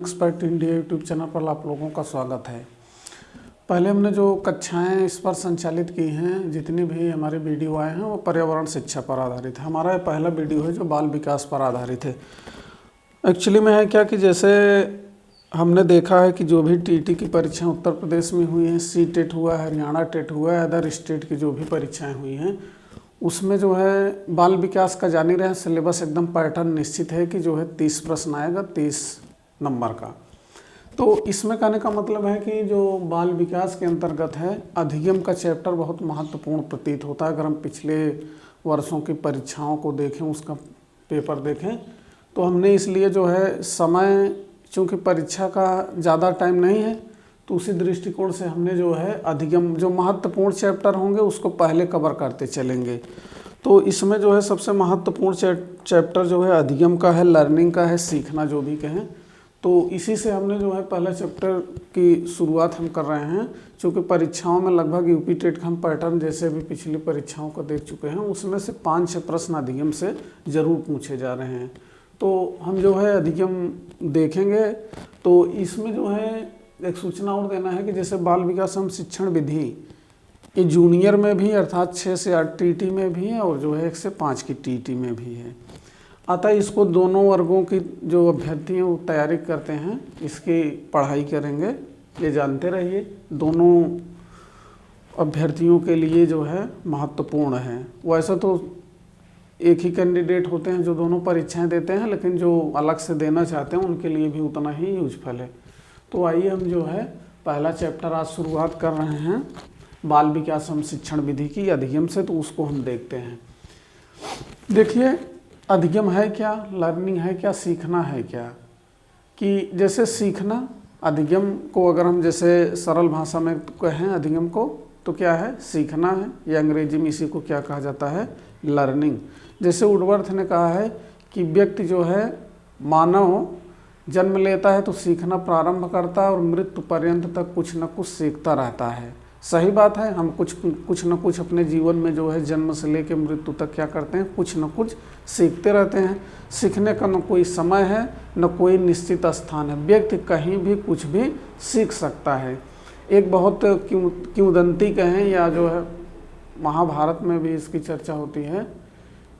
Expert India YouTube channel पर आप लोगों का स्वागत है। पहले हमने जो कक्षाएं इस पर संचालित की हैं, जितनी भी हमारे वीडियो आए हैं वो पर्यावरण शिक्षा पर आधारित है। हमारा पहला वीडियो है जो बाल विकास पर आधारित है। एक्चुअली में है क्या कि जैसे हमने देखा है कि जो भी टीटी की परीक्षाएं उत्तर प्रदेश में हुई हैं, सी टेट हुआ है, हरियाणा टेट हुआ है, अदर स्टेट की जो भी परीक्षाएँ हुई हैं उसमें जो है बाल विकास का जान ही रहे सिलेबस एकदम पैटर्न निश्चित है कि जो है 30 प्रश्न आएगा 30 नंबर का। तो इसमें कहने का मतलब है कि जो बाल विकास के अंतर्गत है अधिगम का चैप्टर बहुत महत्वपूर्ण प्रतीत होता है। अगर हम पिछले वर्षों की परीक्षाओं को देखें, उसका पेपर देखें, तो हमने इसलिए जो है समय, चूँकि परीक्षा का ज़्यादा टाइम नहीं है तो उसी दृष्टिकोण से हमने जो है अधिगम जो महत्वपूर्ण चैप्टर होंगे उसको पहले कवर करते चलेंगे। तो इसमें जो है सबसे महत्वपूर्ण चैप्टर जो है अधिगम का है, लर्निंग का है, सीखना जो भी कहें। तो इसी से हमने जो है पहला चैप्टर की शुरुआत हम कर रहे हैं, क्योंकि परीक्षाओं में लगभग यूपी टेट का हम पैटर्न जैसे भी पिछली परीक्षाओं को देख चुके हैं, उसमें से 5-6 प्रश्न अधिगम से ज़रूर पूछे जा रहे हैं। तो हम जो है अधिगम देखेंगे। तो इसमें जो है एक सूचना और देना है कि जैसे बाल विकास एवं शिक्षण विधि ये जूनियर में भी अर्थात 6 से 8 टीटी में भी है और जो है 1 से 5 की टीटी में भी है। अतः इसको दोनों वर्गों की जो अभ्यर्थी हैं वो तैयारी करते हैं, इसकी पढ़ाई करेंगे, ये जानते रहिए। दोनों अभ्यर्थियों के लिए जो है महत्वपूर्ण है। वैसे तो एक ही कैंडिडेट होते हैं जो दोनों परीक्षाएं देते हैं, लेकिन जो अलग से देना चाहते हैं उनके लिए भी उतना ही यूजफुल है। तो आइए हम जो है पहला चैप्टर आज शुरुआत कर रहे हैं बाल विकास एवं शिक्षण विधि की अधिगम से, तो उसको हम देखते हैं। देखिए अधिगम है क्या, लर्निंग है क्या, सीखना है क्या। कि जैसे सीखना, अधिगम को अगर हम जैसे सरल भाषा में कहें अधिगम को तो क्या है, सीखना है, या अंग्रेजी में इसी को क्या कहा जाता है, लर्निंग। जैसे वुडवर्थ ने कहा है कि व्यक्ति जो है मानव जन्म लेता है तो सीखना प्रारंभ करता है और मृत्यु पर्यंत तक कुछ न कुछ सीखता रहता है। सही बात है, हम कुछ न कुछ अपने जीवन में जो है जन्म से लेकर मृत्यु तक क्या करते हैं, कुछ न कुछ सीखते रहते हैं। सीखने का न कोई समय है न कोई निश्चित स्थान है, व्यक्ति कहीं भी कुछ भी सीख सकता है। एक बहुत किंवदंती कहें या जो है महाभारत में भी इसकी चर्चा होती है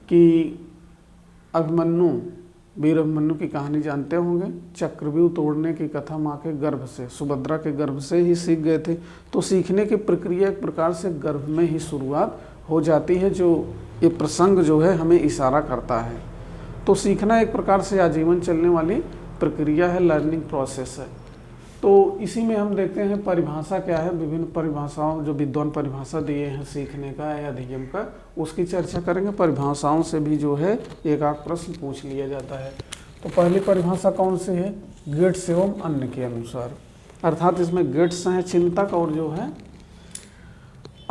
कि अभिमन्यु, वीर अभिमन्यु की कहानी जानते होंगे, चक्रव्यूह तोड़ने की कथा माँ के गर्भ से, सुभद्रा के गर्भ से ही सीख गए थे। तो सीखने की प्रक्रिया एक प्रकार से गर्भ में ही शुरुआत हो जाती है, जो ये प्रसंग जो है हमें इशारा करता है। तो सीखना एक प्रकार से आजीवन चलने वाली प्रक्रिया है, लर्निंग प्रोसेस है। तो इसी में हम देखते हैं परिभाषा क्या है, विभिन्न परिभाषाओं जो विद्वान परिभाषा दिए हैं सीखने का या अधिगम का, उसकी चर्चा करेंगे। परिभाषाओं से भी जो है एक आध प्रश्न पूछ लिया जाता है। तो पहली परिभाषा कौन सी है, गेट्स एवं अन्य के अनुसार, अर्थात इसमें गेट्स हैं चिंतक और जो है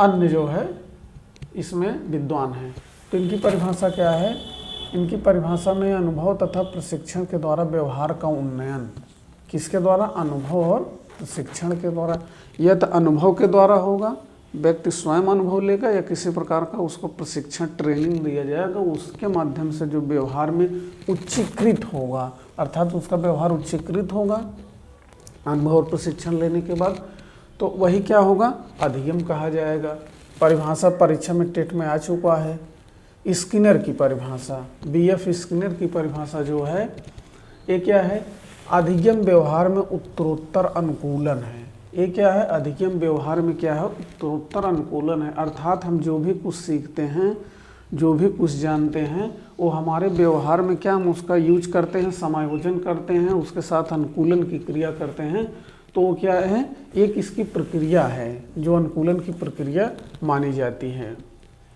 अन्य जो है इसमें विद्वान हैं। तो इनकी परिभाषा क्या है, इनकी परिभाषा में अनुभव तथा प्रशिक्षण के द्वारा व्यवहार का उन्नयन, किसके द्वारा, अनुभव और प्रशिक्षण के द्वारा। यह तो अनुभव के द्वारा होगा, व्यक्ति स्वयं अनुभव लेगा या किसी प्रकार का उसको प्रशिक्षण ट्रेनिंग दिया जाएगा, उसके माध्यम से जो व्यवहार में उच्चीकृत होगा, अर्थात उसका व्यवहार उच्चीकृत होगा अनुभव और प्रशिक्षण लेने के बाद, तो वही क्या होगा, अधिगम कहा जाएगा। परिभाषा परीक्षा में टेट में आ चुका है। स्किनर की परिभाषा, BF स्किनर की परिभाषा जो है ये क्या है, अधिगम व्यवहार में उत्तरोत्तर अनुकूलन है। ये क्या है, अधिगम व्यवहार में क्या है, उत्तरोत्तर अनुकूलन है। अर्थात हम जो भी कुछ सीखते हैं, जो भी कुछ जानते हैं, वो हमारे व्यवहार में क्या हम उसका यूज करते हैं, समायोजन करते हैं, उसके साथ अनुकूलन की क्रिया करते हैं। तो वो क्या है, एक इसकी प्रक्रिया है जो अनुकूलन की प्रक्रिया मानी जाती है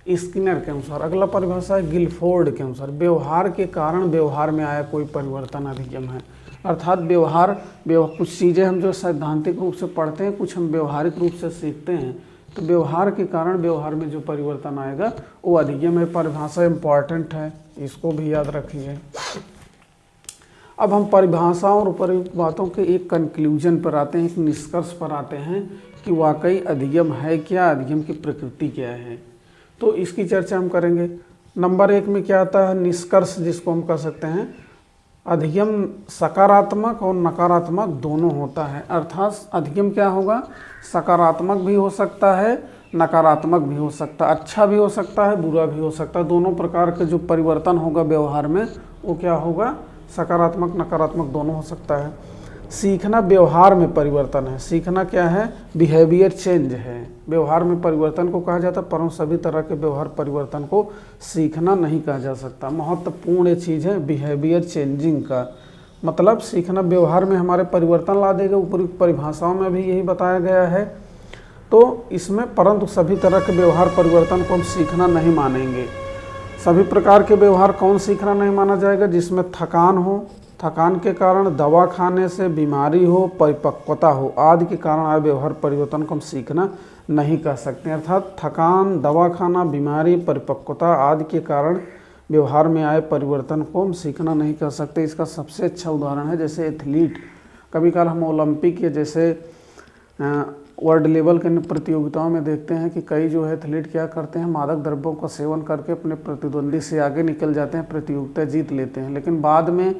स्किनर के अनुसार। अगला परिभाषा है गिलफोर्ड के अनुसार, व्यवहार के कारण व्यवहार में आया कोई परिवर्तन अधिगम है। अर्थात व्यवहार कुछ चीज़ें हम जो सैद्धांतिक रूप से पढ़ते हैं, कुछ हम व्यवहारिक रूप से सीखते हैं, तो व्यवहार के कारण व्यवहार में जो परिवर्तन आएगा वो अधिगम है। परिभाषा इम्पॉर्टेंट है, इसको भी याद रखिए। अब हम परिभाषाओं और उपयुक्त बातों के एक कंक्लूजन पर आते हैं, एक निष्कर्ष पर आते हैं कि वाकई अधिगम है क्या, अधिगम की प्रकृति क्या है। तो इसकी चर्चा हम करेंगे। नंबर 1 में क्या आता है, निष्कर्ष, जिसको हम कह सकते हैं अधिगम सकारात्मक और नकारात्मक दोनों होता है। अर्थात अधिगम क्या होगा, सकारात्मक भी हो सकता है, नकारात्मक भी हो सकता है, अच्छा भी हो सकता है, बुरा भी हो सकता है। दोनों प्रकार के जो परिवर्तन होगा व्यवहार में वो क्या होगा, सकारात्मक नकारात्मक दोनों हो सकता है। सीखना व्यवहार में परिवर्तन है। सीखना क्या है, बिहेवियर चेंज है। व्यवहार में परिवर्तन को कहा जाता है, परंतु सभी तरह के व्यवहार परिवर्तन को सीखना नहीं कहा जा सकता। महत्वपूर्ण चीज़ है बिहेवियर चेंजिंग का मतलब सीखना व्यवहार में हमारे परिवर्तन ला देगा। उपयुक्त परिभाषाओं में भी यही बताया गया है। तो इसमें परंतु सभी तरह के व्यवहार परिवर्तन को हम सीखना नहीं मानेंगे। सभी प्रकार के व्यवहार कौन सीखना नहीं माना जाएगा, जिसमें थकान हो, थकान के कारण दवा खाने से बीमारी हो, परिपक्वता हो आदि के कारण आए व्यवहार परिवर्तन को हम सीखना नहीं कह सकते। अर्थात थकान, दवा खाना, बीमारी, परिपक्वता आदि के कारण व्यवहार में आए परिवर्तन को हम सीखना नहीं कह सकते। इसका सबसे अच्छा उदाहरण है जैसे एथलीट, कभी कभार हम ओलंपिक या जैसे वर्ल्ड लेवल के प्रतियोगिताओं में देखते हैं कि कई जो है एथलीट क्या करते हैं, मादक द्रव्यों का सेवन करके अपने प्रतिद्वंदी से आगे निकल जाते हैं, प्रतियोगिता जीत लेते हैं। लेकिन बाद में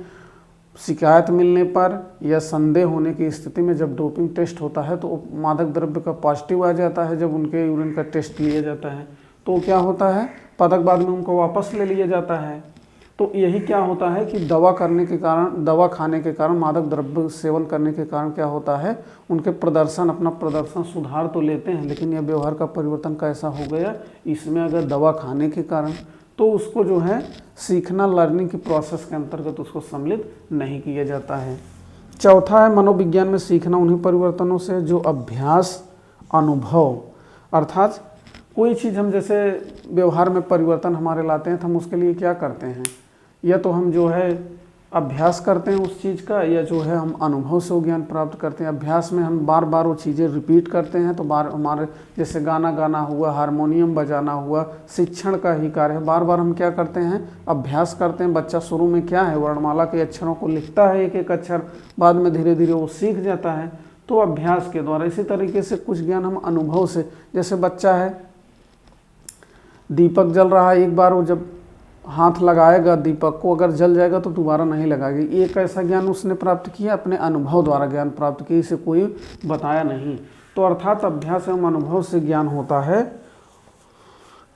शिकायत मिलने पर या संदेह होने की स्थिति में जब डोपिंग टेस्ट होता है तो मादक द्रव्य का पॉजिटिव आ जाता है। जब उनके यूरिन का टेस्ट लिया जाता है तो क्या होता है, पदक बाद में उनको वापस ले लिया जाता है। तो यही क्या होता है कि दवा खाने के कारण, मादक द्रव्य सेवन करने के कारण क्या होता है, उनके अपना प्रदर्शन सुधार तो लेते हैं, लेकिन यह व्यवहार का परिवर्तन कैसा हो गया, इसमें अगर दवा खाने के कारण, तो उसको जो है सीखना, लर्निंग की प्रोसेस के अंतर्गत उसको सम्मिलित नहीं किया जाता है। चौथा है मनोविज्ञान में सीखना उन्हीं परिवर्तनों से जो अभ्यास, अनुभव, अर्थात कोई चीज़ हम जैसे व्यवहार में परिवर्तन हमारे लाते हैं तो हम उसके लिए क्या करते हैं, या तो हम जो है अभ्यास करते हैं उस चीज़ का, या जो है हम अनुभव से ज्ञान प्राप्त करते हैं। अभ्यास में हम बार बार वो चीज़ें रिपीट करते हैं तो हमारे जैसे गाना गाना हुआ, हारमोनियम बजाना हुआ, शिक्षण का ही कार्य है। बार बार हम क्या करते हैं, अभ्यास करते हैं। बच्चा शुरू में क्या है, वर्णमाला के अक्षरों को लिखता है, एक एक अक्षर, बाद में धीरे धीरे वो सीख जाता है, तो अभ्यास के द्वारा। इसी तरीके से कुछ ज्ञान हम अनुभव से, जैसे बच्चा है, दीपक जल रहा है, एक बार वो जब हाथ लगाएगा दीपक को, अगर जल जाएगा तो दोबारा नहीं लगाएगी। एक ऐसा ज्ञान उसने प्राप्त किया, अपने अनुभव द्वारा ज्ञान प्राप्त किया, इसे कोई बताया नहीं। तो अर्थात अभ्यास एवं अनुभव से ज्ञान होता है,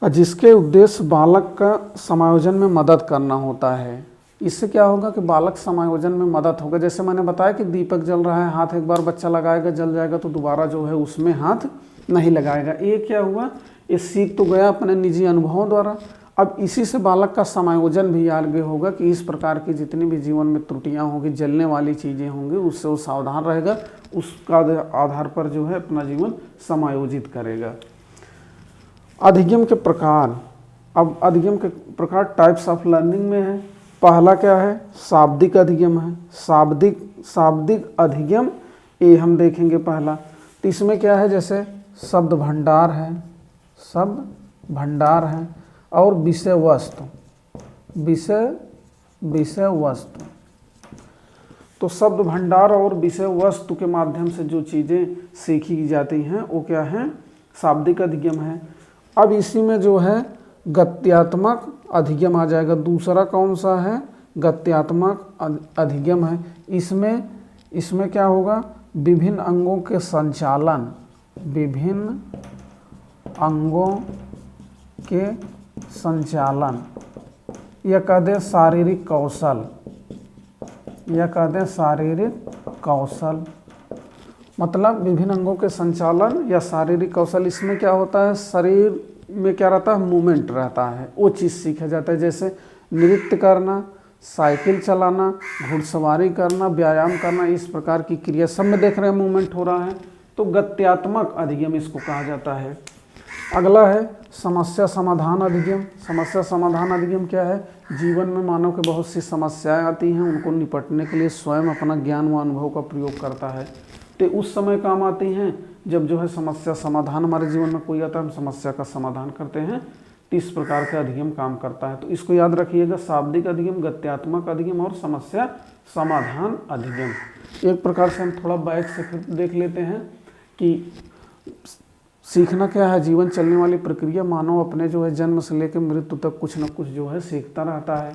जिसके उद्देश्य बालक का समायोजन में मदद करना होता है। इससे क्या होगा कि बालक समायोजन में मदद होगा। जैसे मैंने बताया कि दीपक जल रहा है, हाथ एक बार बच्चा लगाएगा, जल जाएगा तो दोबारा जो है उसमें हाथ नहीं लगाएगा। ये क्या हुआ, ये सीख तो गया अपने निजी अनुभवों द्वारा। अब इसी से बालक का समायोजन भी आगे होगा कि इस प्रकार की जितनी भी जीवन में त्रुटियां होंगी, जलने वाली चीज़ें होंगी, उससे वो सावधान रहेगा, उसका आधार पर जो है अपना जीवन समायोजित करेगा। अधिगम के प्रकार, अब अधिगम के प्रकार टाइप्स ऑफ लर्निंग में है। पहला क्या है, शाब्दिक अधिगम है। शाब्दिक अधिगम ये हम देखेंगे पहला। तो इसमें क्या है, जैसे शब्द भंडार है और विषय वस्तु। तो शब्द भंडार और विषय वस्तु के माध्यम से जो चीज़ें सीखी जाती हैं वो क्या है, शाब्दिक अधिगम है। अब इसी में जो है गत्यात्मक अधिगम आ जाएगा। दूसरा कौन सा है, गत्यात्मक अधिगम है। इसमें क्या होगा, विभिन्न अंगों के संचालन, या कह दें शारीरिक कौशल, मतलब विभिन्न अंगों के संचालन या शारीरिक कौशल। इसमें क्या होता है, शरीर में क्या रहता है, मूवमेंट रहता है, वो चीज़ सीखा जाता है। जैसे नृत्य करना, साइकिल चलाना, घुड़सवारी करना, व्यायाम करना, इस प्रकार की क्रिया सब में देख रहे हैं मूवमेंट हो रहा है, तो गत्यात्मक अधिगम इसको कहा जाता है। अगला है समस्या समाधान अधिगम। समस्या समाधान अधिगम क्या है, जीवन में मानव के बहुत सी समस्याएं आती हैं, उनको निपटने के लिए स्वयं अपना ज्ञान व अनुभव का प्रयोग करता है। तो उस समय काम आती हैं जब जो है समस्या समाधान हमारे जीवन में कोई आता है, हम समस्या का समाधान करते हैं। तो इस प्रकार का अधिगम काम करता है। तो इसको याद रखिएगा, शाब्दिक अधिगम, गत्यात्मक अधिगम और समस्या समाधान अधिगम। एक प्रकार से हम थोड़ा बैक से फिर देख लेते हैं कि सीखना क्या है, जीवन चलने वाली प्रक्रिया। मानव अपने जो है जन्म से लेकर मृत्यु तक कुछ न कुछ जो है सीखता रहता है।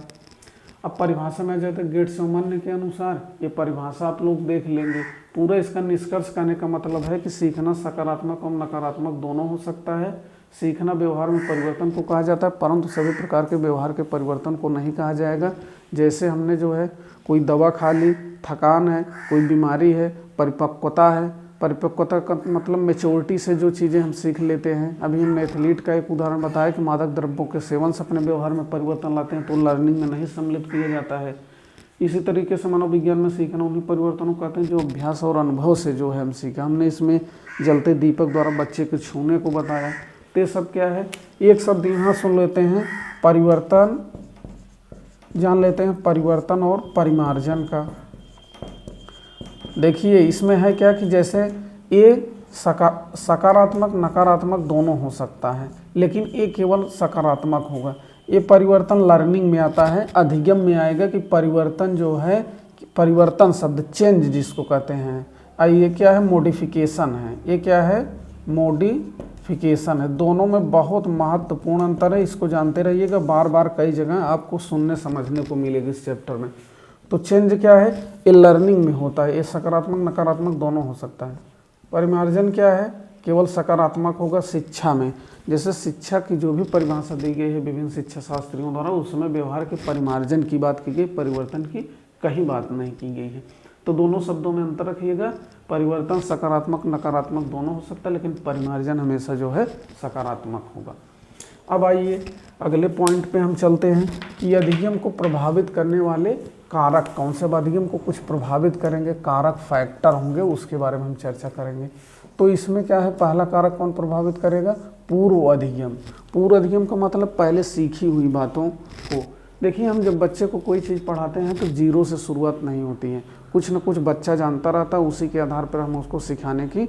अब परिभाषा में आ जाते गेट्स सामान्य के अनुसार, ये परिभाषा आप लोग देख लेंगे। पूरा इसका निष्कर्ष कहने का मतलब है कि सीखना सकारात्मक और नकारात्मक दोनों हो सकता है। सीखना व्यवहार में परिवर्तन को कहा जाता है, परंतु सभी प्रकार के व्यवहार के परिवर्तन को नहीं कहा जाएगा। जैसे हमने जो है कोई दवा खा ली, थकान है, कोई बीमारी है, परिपक्वता है। परिपक्वता का मतलब मेच्योरिटी से जो चीज़ें हम सीख लेते हैं। अभी हमने एथलीट का एक उदाहरण बताया कि मादक द्रव्यों के सेवन से अपने व्यवहार में परिवर्तन लाते हैं, तो लर्निंग में नहीं सम्मिलित किया जाता है। इसी तरीके से मनोविज्ञान में सीखना उन्हीं परिवर्तनों को कहते हैं जो अभ्यास और अनुभव से जो है हम सीखा। हमने इसमें जलते दीपक द्वारा बच्चे के छूने को बताया। तो ये सब क्या है, एक शब्द यहाँ सुन लेते हैं, परिवर्तन जान लेते हैं, परिवर्तन और परिमार्जन का। देखिए इसमें है क्या कि जैसे ये सकारात्मक नकारात्मक दोनों हो सकता है, लेकिन ये केवल सकारात्मक होगा। ये परिवर्तन लर्निंग में आता है, अधिगम में आएगा कि परिवर्तन जो है, परिवर्तन शब्द चेंज जिसको कहते हैं, ये क्या है, मॉडिफिकेशन है। ये क्या है, मॉडिफिकेशन है। दोनों में बहुत महत्वपूर्ण अंतर है, इसको जानते रहिएगा। बार बार कई जगह आपको सुनने समझने को मिलेगी इस चैप्टर में। तो चेंज क्या है, ये लर्निंग में होता है, ये सकारात्मक नकारात्मक दोनों हो सकता है। परिमार्जन क्या है, केवल सकारात्मक होगा शिक्षा में। जैसे शिक्षा की जो भी परिभाषा दी गई है विभिन्न शिक्षा शास्त्रियों द्वारा, उसमें व्यवहार के परिमार्जन की बात की गई, परिवर्तन की कहीं बात नहीं की गई है। तो दोनों शब्दों में अंतर रखिएगा। परिवर्तन सकारात्मक नकारात्मक दोनों हो सकता है, लेकिन परिमार्जन हमेशा जो है सकारात्मक होगा। अब आइए अगले पॉइंट पे हम चलते हैं कि अधिगम को प्रभावित करने वाले कारक कौन से, अधिगम को कुछ प्रभावित करेंगे कारक फैक्टर होंगे, उसके बारे में हम चर्चा करेंगे। तो इसमें क्या है, पहला कारक कौन प्रभावित करेगा, पूर्व अधिगम। पूर्व अधिगम का मतलब पहले सीखी हुई बातों को। देखिए हम जब बच्चे को कोई चीज़ पढ़ाते हैं तो जीरो से शुरुआत नहीं होती है, कुछ न कुछ बच्चा जानता रहता है, उसी के आधार पर हम उसको सिखाने की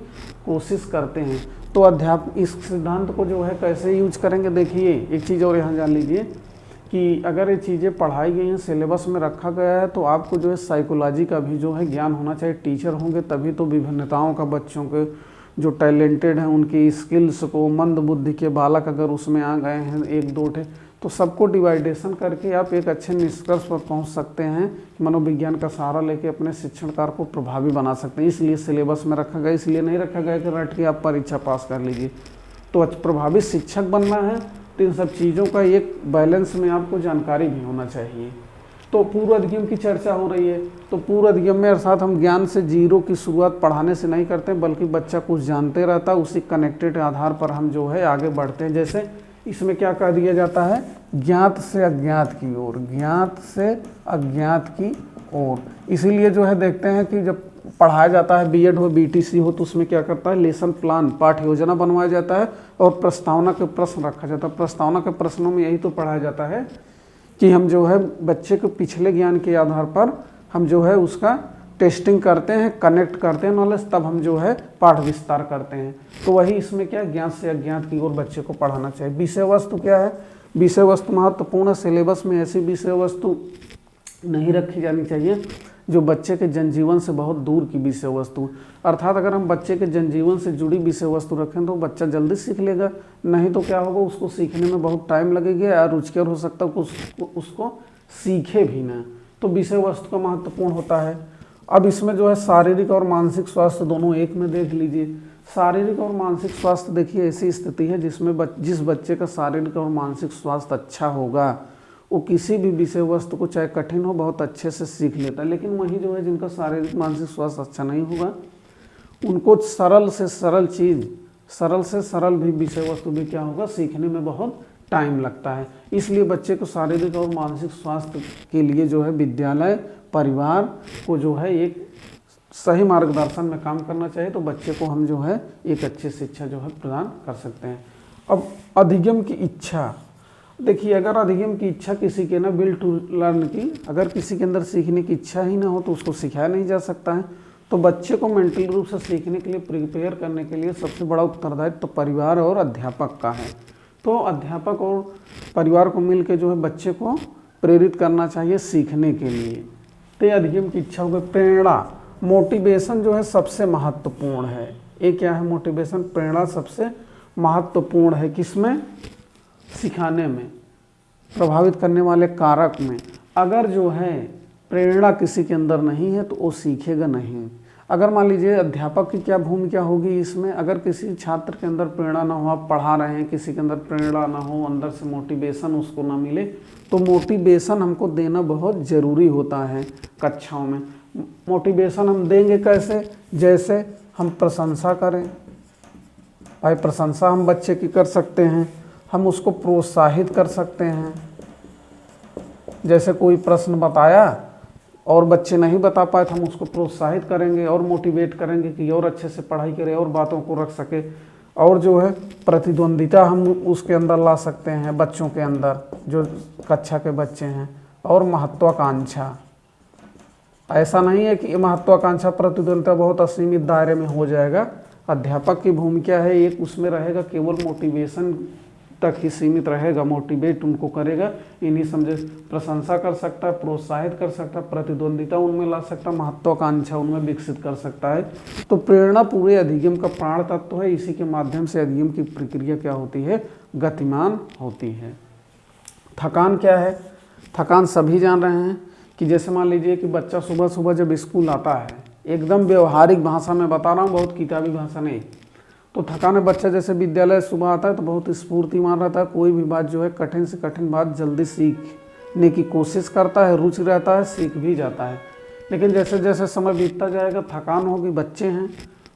कोशिश करते हैं। तो अध्यापक इस सिद्धांत को जो है कैसे यूज करेंगे, देखिए एक चीज़ और यहाँ जान लीजिए कि अगर ये चीज़ें पढ़ाई गई हैं, सिलेबस में रखा गया है, तो आपको जो है साइकोलॉजी का भी जो है ज्ञान होना चाहिए। टीचर होंगे तभी तो विभिन्नताओं का, बच्चों के जो टैलेंटेड हैं उनकी स्किल्स को, मंद बुद्धि के बालक अगर उसमें आ गए हैं एक दो ठे, तो सबको डिवाइडेशन करके आप एक अच्छे निष्कर्ष पर पहुंच सकते हैं। मनोविज्ञान का सहारा लेके अपने शिक्षण कार्य को प्रभावी बना सकते हैं। इसलिए सिलेबस में रखा गया, इसलिए नहीं रखा गया कि रट के आप परीक्षा पास कर लीजिए। तो प्रभावी शिक्षक बनना है तो इन सब चीज़ों का एक बैलेंस में आपको जानकारी भी होना चाहिए। तो पूर्व अधिगम की चर्चा हो रही है, तो पूर्व अधिगम में अर्थात हम ज्ञान से जीरो की शुरुआत पढ़ाने से नहीं करते, बल्कि बच्चा कुछ जानते रहता है, उसी कनेक्टेड आधार पर हम जो है आगे बढ़ते हैं। जैसे इसमें क्या कह दिया जाता है, ज्ञात से अज्ञात की ओर, ज्ञात से अज्ञात की ओर। इसीलिए जो है देखते हैं कि जब पढ़ाया जाता है, बीएड हो बीटीसी हो, तो उसमें क्या करता है, लेसन प्लान पाठ्य योजना बनवाया जाता है और प्रस्तावना के प्रश्न रखा जाता है। प्रस्तावना के प्रश्नों में यही तो पढ़ाया जाता है कि हम जो है बच्चे के पिछले ज्ञान के आधार पर हम जो है उसका टेस्टिंग करते हैं, कनेक्ट करते हैं नॉलेज, तब हम जो है पाठ विस्तार करते हैं। तो वही इसमें क्या, ज्ञात से अज्ञात की ओर बच्चे को पढ़ाना चाहिए। विषय वस्तु क्या है, विषय वस्तु महत्वपूर्ण है। सिलेबस में ऐसी विषय वस्तु नहीं रखी जानी चाहिए जो बच्चे के जनजीवन से बहुत दूर की विषय वस्तु, अर्थात अगर हम बच्चे के जनजीवन से जुड़ी विषय वस्तु रखें तो बच्चा जल्दी सीख लेगा, नहीं तो क्या होगा, उसको सीखने में बहुत टाइम लगेगा या रुचिकर हो सकता है उसको सीखे भी ना। तो विषय वस्तु का महत्वपूर्ण होता है। अब इसमें जो है शारीरिक और मानसिक स्वास्थ्य दोनों एक में देख लीजिए। शारीरिक और मानसिक स्वास्थ्य देखिए ऐसी स्थिति है जिसमें जिस बच्चे का शारीरिक और मानसिक स्वास्थ्य अच्छा होगा वो किसी भी विषय वस्तु को चाहे कठिन हो बहुत अच्छे से सीख लेता है। लेकिन वही जो है जिनका शारीरिक मानसिक स्वास्थ्य अच्छा नहीं होगा उनको सरल से सरल चीज़, सरल से सरल भी विषय वस्तु भी क्या होगा, सीखने में बहुत टाइम लगता है। इसलिए बच्चे को शारीरिक और मानसिक स्वास्थ्य के लिए जो है विद्यालय परिवार को जो है एक सही मार्गदर्शन में काम करना चाहिए, तो बच्चे को हम जो है एक अच्छी शिक्षा जो है प्रदान कर सकते हैं। अब अधिगम की इच्छा देखिए, अगर अधिगम की इच्छा किसी के ना विल टू लर्न की, अगर किसी के अंदर सीखने की इच्छा ही ना हो तो उसको सिखाया नहीं जा सकता है। तो बच्चे को मेंटल रूप से सीखने के लिए प्रिपेयर करने के लिए सबसे बड़ा उत्तरदायित्व तो परिवार और अध्यापक का है। तो अध्यापक और परिवार को मिल के जो है बच्चे को प्रेरित करना चाहिए सीखने के लिए। तो अधिगम की इच्छा हो गई। प्रेरणा, मोटिवेशन जो है सबसे महत्वपूर्ण है। ये क्या है, मोटिवेशन, प्रेरणा सबसे महत्वपूर्ण है। किसमें, सिखाने में, प्रभावित करने वाले कारक में। अगर जो है प्रेरणा किसी के अंदर नहीं है तो वो सीखेगा नहीं। अगर मान लीजिए अध्यापक की क्या भूमिका होगी इसमें, अगर किसी छात्र के अंदर प्रेरणा ना हो, आप पढ़ा रहे हैं, किसी के अंदर प्रेरणा ना हो, अंदर से मोटिवेशन उसको ना मिले, तो मोटिवेशन हमको देना बहुत ज़रूरी होता है कक्षाओं में। मोटिवेशन हम देंगे कैसे? जैसे हम प्रशंसा करें। भाई प्रशंसा हम बच्चे की कर सकते हैं, हम उसको प्रोत्साहित कर सकते हैं। जैसे कोई प्रश्न बताया और बच्चे नहीं बता पाए तो हम उसको प्रोत्साहित करेंगे और मोटिवेट करेंगे कि और अच्छे से पढ़ाई करे और बातों को रख सके। और जो है प्रतिद्वंदिता हम उसके अंदर ला सकते हैं, बच्चों के अंदर जो कक्षा के बच्चे हैं। और महत्वाकांक्षा, ऐसा नहीं है कि महत्वाकांक्षा प्रतिद्वंदिता बहुत असीमित दायरे में हो जाएगा। अध्यापक की भूमिका है एक, उसमें रहेगा केवल मोटिवेशन तक ही सीमित रहेगा, मोटिवेट उनको करेगा। इन्हीं समझे प्रशंसा कर सकता है, प्रोत्साहित कर सकता है, प्रतिद्वंदिता उनमें ला सकता है, महत्वाकांक्षा उनमें विकसित कर सकता है। तो प्रेरणा पूरे अधिगम का प्राण तत्व है। इसी के माध्यम से अधिगम की प्रक्रिया क्या होती है? गतिमान होती है। थकान क्या है? थकान सभी जान रहे हैं कि जैसे मान लीजिए कि बच्चा सुबह सुबह जब स्कूल आता है, एकदम व्यवहारिक भाषा में बता रहा हूँ, बहुत किताबी भाषा नहीं, तो थकान है। बच्चा जैसे विद्यालय सुबह आता है तो बहुत स्फूर्तिमान रहता है, कोई भी बात जो है कठिन से कठिन बात जल्दी सीखने की कोशिश करता है, रुचि रहता है, सीख भी जाता है। लेकिन जैसे जैसे समय बीतता जाएगा, थकान होगी, बच्चे हैं,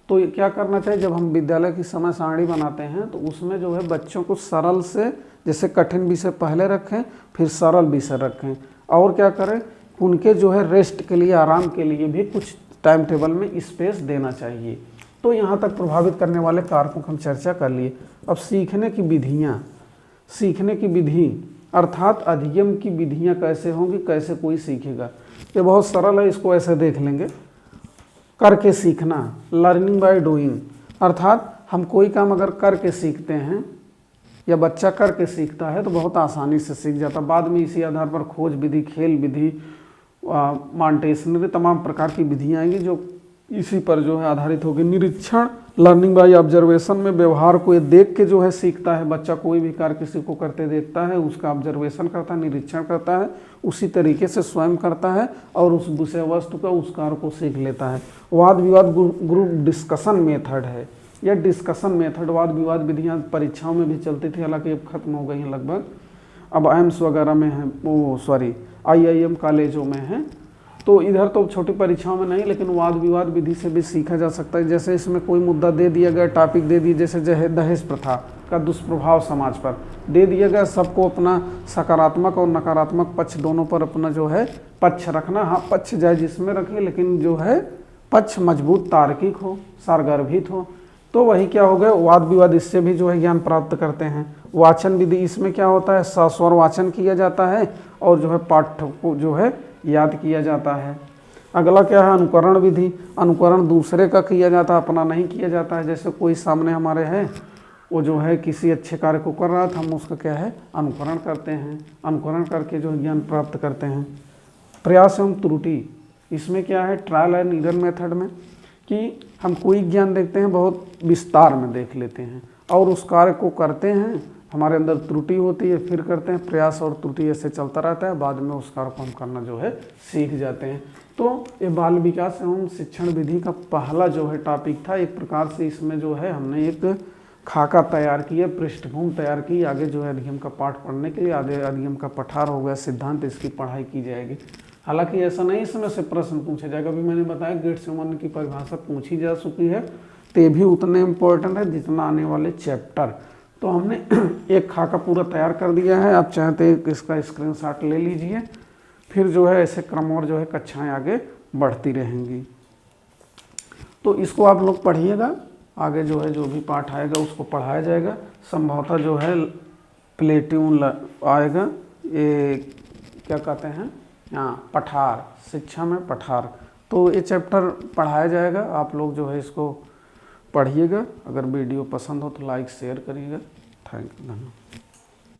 तो ये क्या करना चाहिए? जब हम विद्यालय की समय सारणी बनाते हैं तो उसमें जो है बच्चों को सरल से, जैसे कठिन विषय पहले रखें, फिर सरल विषय रखें। और क्या करें? उनके जो है रेस्ट के लिए, आराम के लिए भी कुछ टाइम टेबल में स्पेस देना चाहिए। तो यहाँ तक प्रभावित करने वाले कारकों की हम चर्चा कर लिए। अब सीखने की विधियाँ, सीखने की विधि अर्थात अधिगम की विधियाँ कैसे होंगी, कैसे कोई सीखेगा? ये बहुत सरल है, इसको ऐसे देख लेंगे। करके सीखना, लर्निंग बाय डूइंग, अर्थात हम कोई काम अगर करके सीखते हैं या बच्चा करके सीखता है तो बहुत आसानी से सीख जाता। बाद में इसी आधार पर खोज विधि, खेल विधि, मॉन्टेसनरी, तमाम प्रकार की विधियाँ आएंगी जो इसी पर जो है आधारित होगी। निरीक्षण, लर्निंग बाय ऑब्जर्वेशन में व्यवहार को ये देख के जो है सीखता है बच्चा। कोई भी कार्य किसी को करते देखता है, उसका ऑब्जर्वेशन करता है, निरीक्षण करता है, उसी तरीके से स्वयं करता है और उस विषय वस्तु का, उस कार्य को सीख लेता है। वाद विवाद ग्रुप डिस्कशन मेथड है, यह डिस्कशन मेथड, वाद विवाद विधियाँ परीक्षाओं में भी चलती थी, हालांकि अब खत्म हो गई हैं लगभग, अब एम्स वगैरह में है, वो सॉरी IIM कॉलेजों में है। तो इधर तो छोटी परीक्षाओं में नहीं, लेकिन वाद विवाद विधि से भी सीखा जा सकता है। जैसे इसमें कोई मुद्दा दे दिया गया, टॉपिक दे दिए, जैसे दहेज प्रथा का दुष्प्रभाव समाज पर दे दिया गया, सबको अपना सकारात्मक और नकारात्मक पक्ष दोनों पर अपना जो है पक्ष रखना। हाँ, पक्ष जाए जिसमें रखिए, लेकिन जो है पक्ष मजबूत, तार्किक हो, सारगर्भित हो। तो वही क्या हो गया, वाद विवाद, इससे भी जो है ज्ञान प्राप्त करते हैं। वाचन विधि, इसमें क्या होता है, सस्वर वाचन किया जाता है और जो है पाठ को जो है याद किया जाता है। अगला क्या है, अनुकरण विधि। अनुकरण दूसरे का किया जाता है, अपना नहीं किया जाता है। जैसे कोई सामने हमारे है, वो जो है किसी अच्छे कार्य को कर रहा था, हम उसका क्या है अनुकरण करते हैं। अनुकरण करके जो ज्ञान प्राप्त करते हैं। प्रयास एवं त्रुटि, इसमें क्या है, ट्रायल एंड एरर मेथड में कि हम कोई ज्ञान देखते हैं, बहुत विस्तार में देख लेते हैं और उस कार्य को करते हैं, हमारे अंदर त्रुटि होती है, फिर करते हैं, प्रयास और त्रुटि ऐसे चलता रहता है, बाद में उस कार्य को हम करना जो है सीख जाते हैं। तो ये बाल विकास एवं शिक्षण विधि का पहला जो है टॉपिक था। एक प्रकार से इसमें जो है हमने एक खाका तैयार किया, पृष्ठभूमि तैयार की, आगे जो है अधिगम का पाठ पढ़ने के लिए, आगे अधिगम का पठार हो गया, सिद्धांत, इसकी पढ़ाई की जाएगी। हालांकि ऐसा नहीं इसमें से प्रश्न पूछा जाएगा, अभी मैंने बताया गेट संबंध की परिभाषा पूछी जा चुकी है, तो ये भी उतने इम्पोर्टेंट है जितना आने वाले चैप्टर। तो हमने एक खाका पूरा तैयार कर दिया है, आप चाहें तो इसका स्क्रीनशॉट ले लीजिए, फिर जो है ऐसे क्रम और जो है कक्षाएं आगे बढ़ती रहेंगी। तो इसको आप लोग पढ़िएगा, आगे जो है जो भी पाठ आएगा उसको पढ़ाया जाएगा। संभवतः जो है प्लेट्यून आएगा, ये क्या कहते हैं, हाँ पठार, शिक्षा में पठार, तो ये चैप्टर पढ़ाया जाएगा। आप लोग जो है इसको पढ़िएगा। अगर वीडियो पसंद हो तो लाइक शेयर करिएगा। थैंक यू, धन्यवाद।